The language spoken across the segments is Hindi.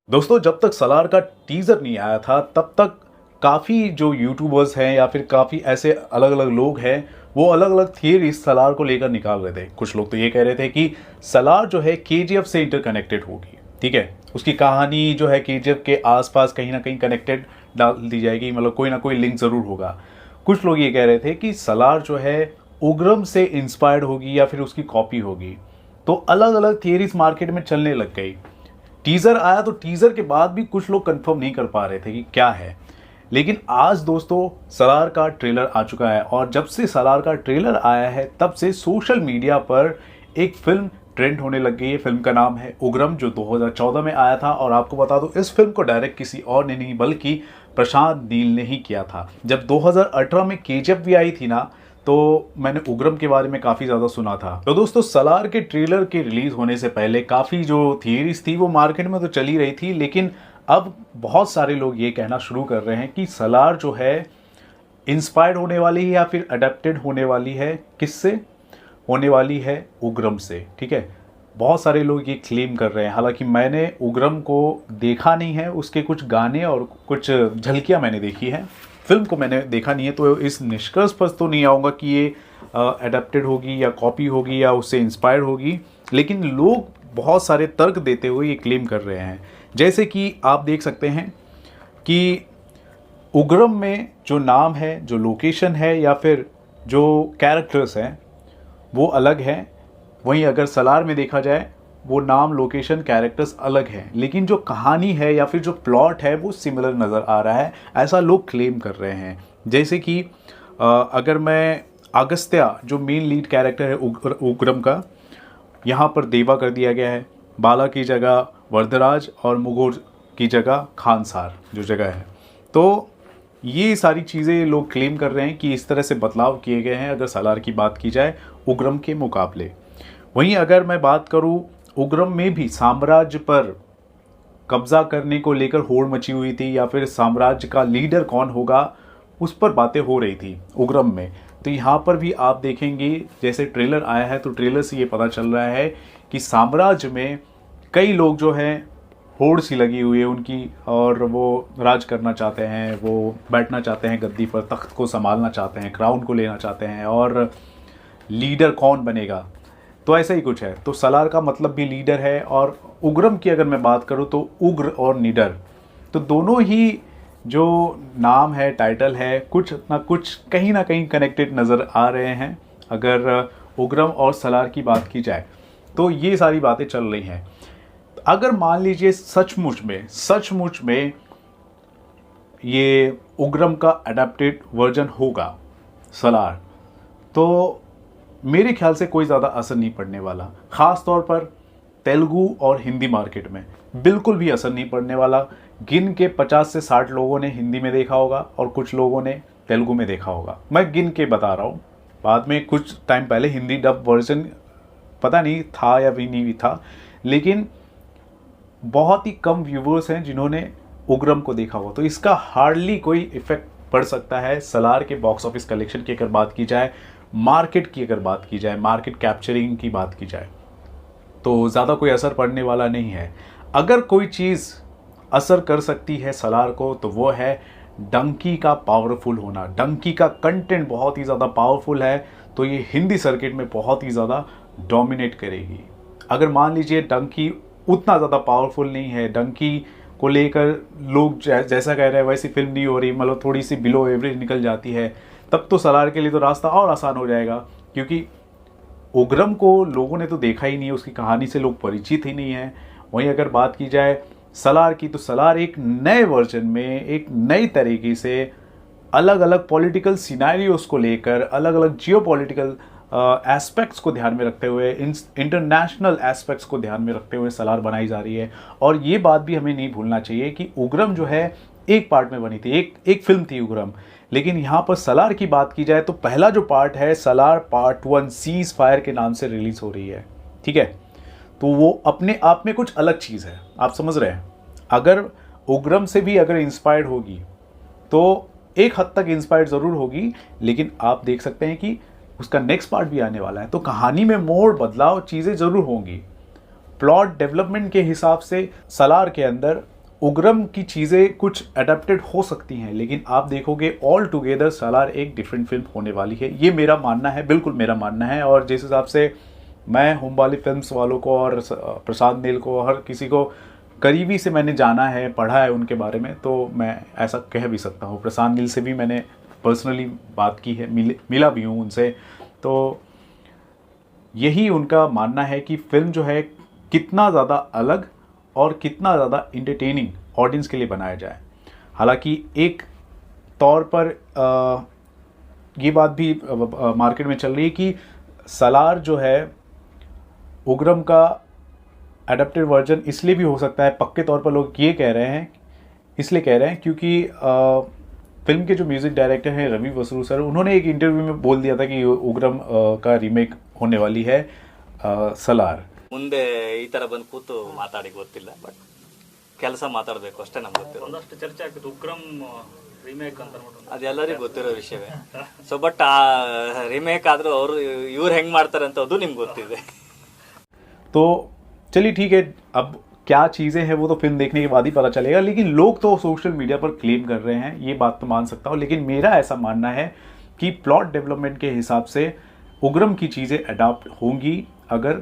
दोस्तों, जब तक सलार का टीज़र नहीं आया था तब तक काफ़ी जो यूट्यूबर्स हैं या फिर काफ़ी ऐसे अलग अलग लोग हैं, वो अलग अलग थियरीज सलार को लेकर निकाल रहे थे। कुछ लोग तो ये कह रहे थे कि सलार जो है केजीएफ से इंटरकनेक्टेड होगी, ठीक है, उसकी कहानी जो है केजीएफ के आसपास कहीं ना कहीं कनेक्टेड डाल दी जाएगी, मतलब कोई ना कोई लिंक ज़रूर होगा। कुछ लोग ये कह रहे थे कि सलार जो है उग्रम से इंस्पायर्ड होगी या फिर उसकी कॉपी होगी। तो अलग अलग थियरीज मार्केट में चलने लग गई। टीज़र आया तो टीज़र के बाद भी कुछ लोग कंफर्म नहीं कर पा रहे थे कि क्या है। लेकिन आज दोस्तों सलार का ट्रेलर आ चुका है, और जब से सलार का ट्रेलर आया है तब से सोशल मीडिया पर एक फिल्म ट्रेंड होने लग गई है। फिल्म का नाम है उग्रम, जो 2014 में आया था। और आपको बता दूं, इस फिल्म को डायरेक्ट किसी और ने नहीं बल्कि प्रशांत नील ने ही किया था। जब 2018 में केजीएफ भी आई थी ना, तो मैंने उग्रम के बारे में काफ़ी ज़्यादा सुना था। तो दोस्तों, सलार के ट्रेलर के रिलीज होने से पहले काफ़ी जो थियरीज थी वो मार्केट में तो चली रही थी, लेकिन अब बहुत सारे लोग ये कहना शुरू कर रहे हैं कि सलार जो है इंस्पायर्ड होने वाली है या फिर अडेप्टेड होने वाली है। किससे होने वाली है? उग्रम से, ठीक है। बहुत सारे लोग ये क्लेम कर रहे हैं। हालांकि मैंने उग्रम को देखा नहीं है, उसके कुछ गाने और कुछ झलकियां मैंने देखी हैं, फिल्म को मैंने देखा नहीं है, तो इस निष्कर्ष पर तो नहीं आऊँगा कि ये अडेप्टेड होगी या कॉपी होगी या उससे इंस्पायर होगी। लेकिन लोग बहुत सारे तर्क देते हुए ये क्लेम कर रहे हैं। जैसे कि आप देख सकते हैं कि उग्रम में जो नाम है, जो लोकेशन है या फिर जो कैरेक्टर्स हैं वो अलग हैं। वहीं अगर सलार में देखा जाए, वो नाम, लोकेशन, कैरेक्टर्स अलग हैं, लेकिन जो कहानी है या फिर जो प्लॉट है वो सिमिलर नज़र आ रहा है, ऐसा लोग क्लेम कर रहे हैं। जैसे कि अगर मैं अगस्त्या, जो मेन लीड कैरेक्टर है उग्रम का, यहाँ पर देवा कर दिया गया है। बाला की जगह वरदराज और मुगोर की जगह खानसार जो जगह है। तो ये सारी चीज़ें लोग क्लेम कर रहे हैं कि इस तरह से बदलाव किए गए हैं अगर सलार की बात की जाए उग्रम के मुकाबले। वहीं अगर मैं बात करूं, उग्रम में भी साम्राज्य पर कब्जा करने को लेकर होड़ मची हुई थी, या फिर साम्राज्य का लीडर कौन होगा उस पर बातें हो रही थी उग्रम में। तो यहाँ पर भी आप देखेंगे, जैसे ट्रेलर आया है तो ट्रेलर से ये पता चल रहा है कि साम्राज्य में कई लोग जो हैं, होड़ सी लगी हुई है उनकी, और वो राज करना चाहते हैं, वो बैठना चाहते हैं गद्दी पर, तख्त को संभालना चाहते हैं, क्राउन को लेना चाहते हैं, और लीडर कौन बनेगा, तो ऐसा ही कुछ है। तो सलार का मतलब भी लीडर है। और उग्रम की अगर मैं बात करूं तो उग्र और निडर, तो दोनों ही जो नाम है, टाइटल है, कुछ ना कुछ कहीं ना कहीं कनेक्टेड नज़र आ रहे हैं अगर उग्रम और सलार की बात की जाए। तो ये सारी बातें चल रही हैं। अगर मान लीजिए सचमुच में ये उग्रम का अडेप्टेड वर्जन होगा सलार, तो मेरे ख्याल से कोई ज़्यादा असर नहीं पड़ने वाला। ख़ास तौर पर तेलुगु और हिंदी मार्केट में बिल्कुल भी असर नहीं पड़ने वाला। गिन के 50 से 60 लोगों ने हिंदी में देखा होगा और कुछ लोगों ने तेलुगु में देखा होगा। मैं गिन के बता रहा हूँ। बाद में कुछ टाइम पहले हिंदी डब वर्जन पता नहीं था या भी नहीं था, लेकिन बहुत ही कम व्यूवर्स हैं जिन्होंने उग्रम को देखा हुआ। तो इसका हार्डली कोई इफेक्ट पड़ सकता है सलार के बॉक्स ऑफिस कलेक्शन की अगर बात की जाए, मार्केट की अगर बात की जाए, मार्केट कैप्चरिंग की बात की जाए, तो ज़्यादा कोई असर पड़ने वाला नहीं है। अगर कोई चीज़ असर कर सकती है सलार को, तो वो है डंकी का पावरफुल होना। डंकी का कंटेंट बहुत ही ज़्यादा पावरफुल है, तो ये हिंदी सर्किट में बहुत ही ज़्यादा डोमिनेट करेगी। अगर मान लीजिए डंकी उतना ज़्यादा पावरफुल नहीं है, डंकी को लेकर लोग जैसा कह रहे हैं वैसी फिल्म नहीं हो रही, मतलब थोड़ी सी बिलो एवरेज निकल जाती है, तब तो सलार के लिए तो रास्ता और आसान हो जाएगा। क्योंकि उग्रम को लोगों ने तो देखा ही नहीं है, उसकी कहानी से लोग परिचित ही नहीं है। वहीं अगर बात की जाए सलार की, तो सलार एक नए वर्जन में, एक नई तरीके से अलग अलग पॉलिटिकल सिनेरियोस को लेकर, अलग अलग जियोपॉलिटिकल एस्पेक्ट्स को ध्यान में रखते हुए, इंटरनेशनल एस्पेक्ट्स को ध्यान में रखते हुए सलार बनाई जा रही है। और ये बात भी हमें नहीं भूलना चाहिए कि उग्रम जो है एक पार्ट में बनी थी, एक फिल्म थी उग्रम। लेकिन यहाँ पर सलार की बात की जाए तो पहला जो पार्ट है सलार पार्ट 1 सीज फायर के नाम से रिलीज हो रही है, ठीक है। तो वो अपने आप में कुछ अलग चीज़ है, आप समझ रहे हैं। अगर उग्रम से भी अगर इंस्पायर्ड होगी तो एक हद तक इंस्पायर्ड ज़रूर होगी, लेकिन आप देख सकते हैं कि उसका नेक्स्ट पार्ट भी आने वाला है। तो कहानी में मोड़, बदलाव, चीज़ें ज़रूर होंगी। प्लॉट डेवलपमेंट के हिसाब से सलार के अंदर उग्रम की चीज़ें कुछ अडेप्टेड हो सकती हैं, लेकिन आप देखोगे ऑल टुगेदर सालार एक डिफरेंट फिल्म होने वाली है। ये मेरा मानना है, बिल्कुल मेरा मानना है। और जिस हिसाब से मैं होमबाली फिल्म्स वालों को और प्रसाद नील को, हर किसी को करीबी से मैंने जाना है, पढ़ा है उनके बारे में, तो मैं ऐसा कह भी सकता हूँ। प्रसाद नील से भी मैंने पर्सनली बात की है, मिला भी हूँ उनसे। तो यही उनका मानना है कि फिल्म जो है कितना ज़्यादा अलग और कितना ज़्यादा इंटरटेनिंग ऑडियंस के लिए बनाया जाए। हालांकि एक तौर पर ये बात भी मार्केट में चल रही है कि सालार जो है उग्रम का एडेप्टेड वर्जन इसलिए भी हो सकता है, पक्के तौर पर लोग ये कह रहे हैं, इसलिए कह रहे हैं क्योंकि फिल्म के जो म्यूज़िक डायरेक्टर हैं रवि बसरू सर, उन्होंने एक इंटरव्यू में बोल दिया था कि उग्रम का रीमेक होने वाली है सालार। ಮುಂದೆ ಈ ತರ ಬಂದು ಕೂತು ಮಾತಾಡಿ ಗೊತ್ತಿಲ್ಲ, ಬಟ್ ಕೆಲಸ ಮಾತಾಡಬೇಕು ಅಷ್ಟೇ ನಮ್ಗೆ ಗೊತ್ತಿರೋ. ಒಂದಷ್ಟು ಚರ್ಚೆ ಆಗ್ತಿತ್ತು ಉಗ್ರಂ ರೀಮೇಕ್ ಅಂತ ಅನ್ಬಿಟ್ಟು. ಅದೆಲ್ಲರಿಗೂ ಗೊತ್ತಿರೋ ವಿಷಯವೇ. ಸೊ ಬಟ್ ಆ ರಿಮೇಕ್ ಆದ್ರೂ ಅವರು ಇವ್ರು ಹೆಂಗ್ ಮಾಡ್ತಾರೆ ಅಂತ ಅದು ನಿಮ್ಗೆ ಗೊತ್ತಿದೆ. तो चलिए ठीक है, अब क्या चीज़ें हैं वो तो फिल्म देखने के बाद ही पता चलेगा, लेकिन लोग तो सोशल मीडिया पर क्लेम कर रहे हैं, ये बात तो मान सकता हूँ। लेकिन मेरा ऐसा मानना है कि प्लॉट डेवलपमेंट के हिसाब से उग्रम की चीज़ें अडॉप्ट होंगी अगर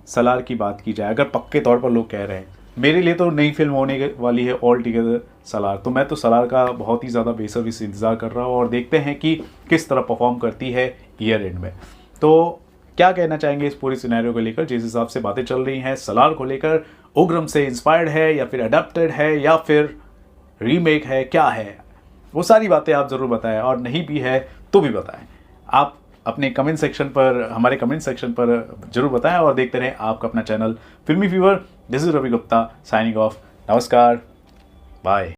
सालार की बात की जाए, अगर पक्के तौर पर लोग कह रहे हैं। मेरे लिए तो नई फिल्म होने वाली है ऑल टुगेदर सालार, तो मैं तो सालार का बहुत ही ज़्यादा बेसब्री से इंतज़ार कर रहा हूँ और देखते हैं कि किस तरह परफॉर्म करती है ईयर एंड में। तो क्या कहना चाहेंगे इस पूरी सिनेरियो को लेकर, जिस हिसाब से बातें चल रही हैं सालार को लेकर, उग्रम से इंस्पायर्ड है या फिर अडेप्टेड है या फिर रीमेक है, क्या है, वो सारी बातें आप ज़रूर बताएं, और नहीं भी है तो भी बताएं। आप अपने कमेंट सेक्शन पर, हमारे कमेंट सेक्शन पर जरूर बताएं और देखते रहें आपका अपना channel Filmi fever. This is Ravi Gupta signing off. नमस्कार, बाय।